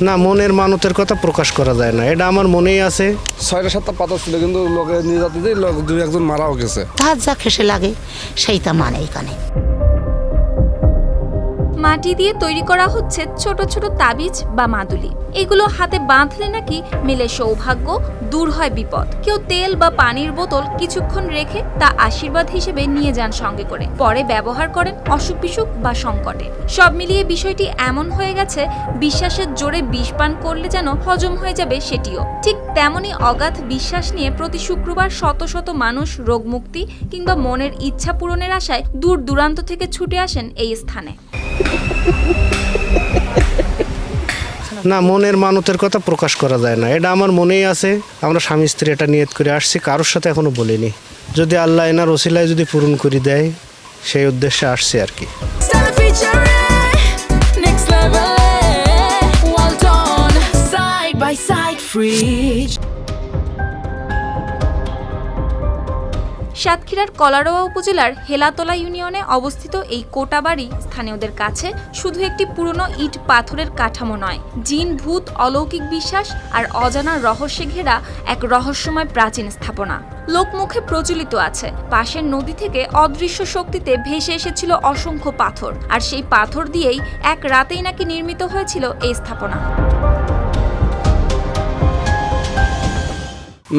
না, মনের মানতের কথা প্রকাশ করা যায় না, এটা আমার মনেই আছে। 6টা-7টা পাথর ছিল, কিন্তু লোকে নিয়ে যাতে যে লোক 2-1 মারাও গেছে। ধার যা খেসে লাগে সেইটা মানে এখানে। মাটি দিয়ে তৈরি করা হচ্ছে ছোট ছোট তাবিজ বা মাদুলি। এগুলো হাতে বাঁধলে নাকি মেলে সৌভাগ্য, দূর হয় বিপদ। কেউ তেল বা পানির বোতল কিছুক্ষণ রেখে তা আশীর্বাদ হিসেবে নিয়ে যান সঙ্গে করে, পরে ব্যবহার করেন অসুখ বিসুখ বা সংকটে। সব মিলিয়ে বিষয়টি এমন হয়ে গেছে, বিশ্বাসের জোরে বিষ পান করলে যেন হজম হয়ে যাবে সেটিও। ঠিক তেমনই অগাধ বিশ্বাস নিয়ে প্রতি শুক্রবার শত শত মানুষ রোগমুক্তি কিংবা মনের ইচ্ছা পূরণের আশায় দূর দূরান্ত থেকে ছুটে আসেন এই স্থানে। না, মনের মানতের কথা প্রকাশ করা যায় না, এটা আমার মনেই আছে। আমরা স্বামী স্ত্রী এটা নিয়ত করে আসছি, কারোর সাথে এখনো বলিনি। যদি আল্লাহ এনার ওসিলায় যদি পূরণ করে দেয়, সেই উদ্দেশ্যে আসছি আর কি। সাতক্ষীরার কলারোয়া উপজেলার হেলাতলা ইউনিয়নে অবস্থিত এই কোটাবাড়ি স্থানীয়দের কাছে শুধু একটি পুরনো ইট পাথরের কাঠামো নয়, জিন, ভূত, অলৌকিক বিশ্বাস আর অজানা রহস্যে ঘেরা এক রহস্যময় প্রাচীন স্থাপনা। লোকমুখে প্রচলিত আছে, পাশের নদী থেকে অদৃশ্য শক্তিতে ভেসে এসেছিল অসংখ্য পাথর, আর সেই পাথর দিয়েই এক রাতেই নাকি নির্মিত হয়েছিল এই স্থাপনা।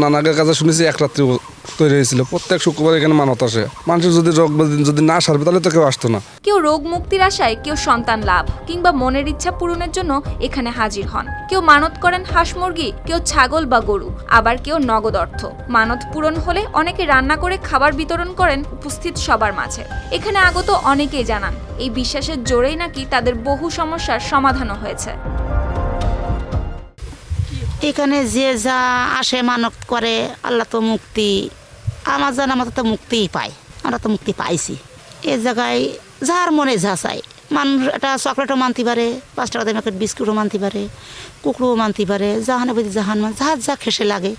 নানাকের কাছে শুনেছি এক রাত্রি তৈরি হয়েছিল। প্রত্যেক শুক্রবার এখানে মানত আসে। মানুষের যদি রোগ যদি না সারবে তাহলে তো কেউ আসতো না। কেউ রোগ মুক্তির আশায়, কেউ সন্তান লাভ কিংবা মনের ইচ্ছা পূরণের জন্য এখানে হাজির হন। কেউ মানত করেন হাঁস মুরগি, কেউ ছাগল বা গরু, আবার কেউ নগদ অর্থ। মানত পূরণ হলে অনেকে রান্না করে খাবার বিতরণ করেন উপস্থিত সবার মাঝে। এখানে আগত অনেকেই জানান, এই বিশ্বাসের জোরেই নাকি তাদের বহু সমস্যার সমাধানও হয়েছে। এখানে যে যা আসে মানত করে, আল্লাহ তো মুক্তি, আমার জানা মতো তো মুক্তিই পায়। আমরা তো মুক্তি পাইছি। এ জায়গায় যার মনে যা চাই, মানুষ একটা চকলেটও মানতে পারে, 5 টাকা দামের বিস্কুটও মানতে পারে, কুকুরও মানতে পারে, জাহানে বদি জাহান মান, যার যা খেসে লাগে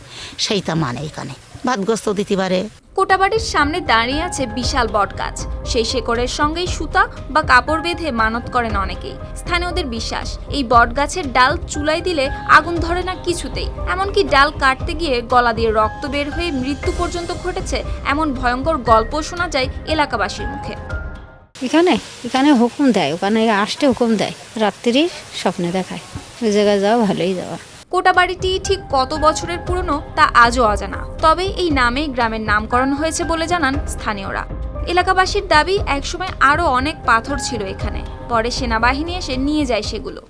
সেইটা মানে এখানে। ভাতগ্রস্ত দিতে পারে। কোটাবাড়ির সামনে দাঁড়িয়ে আছে বিশাল বটগাছ। সেই শেকড়ের সঙ্গেই সুতা বা কাপড় বেঁধে মানত করেন অনেকেই। স্থানীয়দের বিশ্বাস, এই বটগাছের ডাল চুলায় দিলে আগুন ধরে না কিছুতেই। এমনকি ডাল কাটতে গিয়ে গলা দিয়ে রক্ত বের হয়ে মৃত্যু পর্যন্ত ঘটেছে, এমন ভয়ঙ্কর গল্প শোনা যায় এলাকাবাসীর মুখে। এখানে হুকুম দেয়, ওখানে আসতে হুকুম দেয়, রাত্রি স্বপ্নে দেখায় ওই জায়গায় যাওয়া ভালোই যাওয়া। কোটাবাড়িটি ঠিক কত বছরের পুরনো তা আজও অজানা, তবে এই নামেই গ্রামের নামকরণ হয়েছে বলে জানান স্থানীয়রা। এলাকাবাসীর দাবি, একসময় আরও অনেক পাথর ছিল এখানে, পরে সেনাবাহিনী এসে নিয়ে যায় সেগুলো।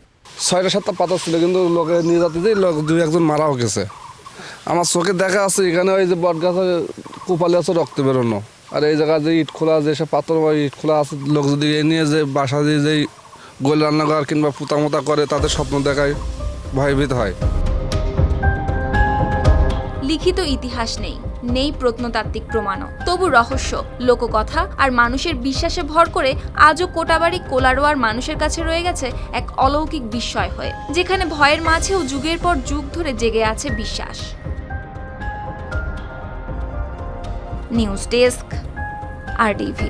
6টা-7টা পাথর ছিল, কিন্তু লোকে নিয়ে যাতে যে লোক 2-1 মারাও গেছে। আমার চোখে দেখা আছে এখানে ওই যে বট গাছে কোপালে আছে রক্ত বেরোনো, আর এই জায়গায় যে ইট খোলা, যেসব পাথর বা ইট খোলা আছে, লোক যদি এ নিয়ে যে বাসা দিয়ে যে গোল রান্নাঘর কিংবা পুতামোতা করে, তাদের স্বপ্ন দেখায়, ভয়ভীত হয়। লিখিত ইতিহাস নেই, নেই প্রত্নতাত্ত্বিক প্রমাণও, তবু রহস্য, লোককথা আর মানুষের বিশ্বাসে ভর করে আজও কোটাবাড়ি কোলারোয়ার মানুষের কাছে রয়ে গেছে এক অলৌকিক বিস্ময় হয়ে, যেখানে ভয়ের মাঝেও যুগের পর যুগ ধরে জেগে আছে বিশ্বাস। News desk, RTV।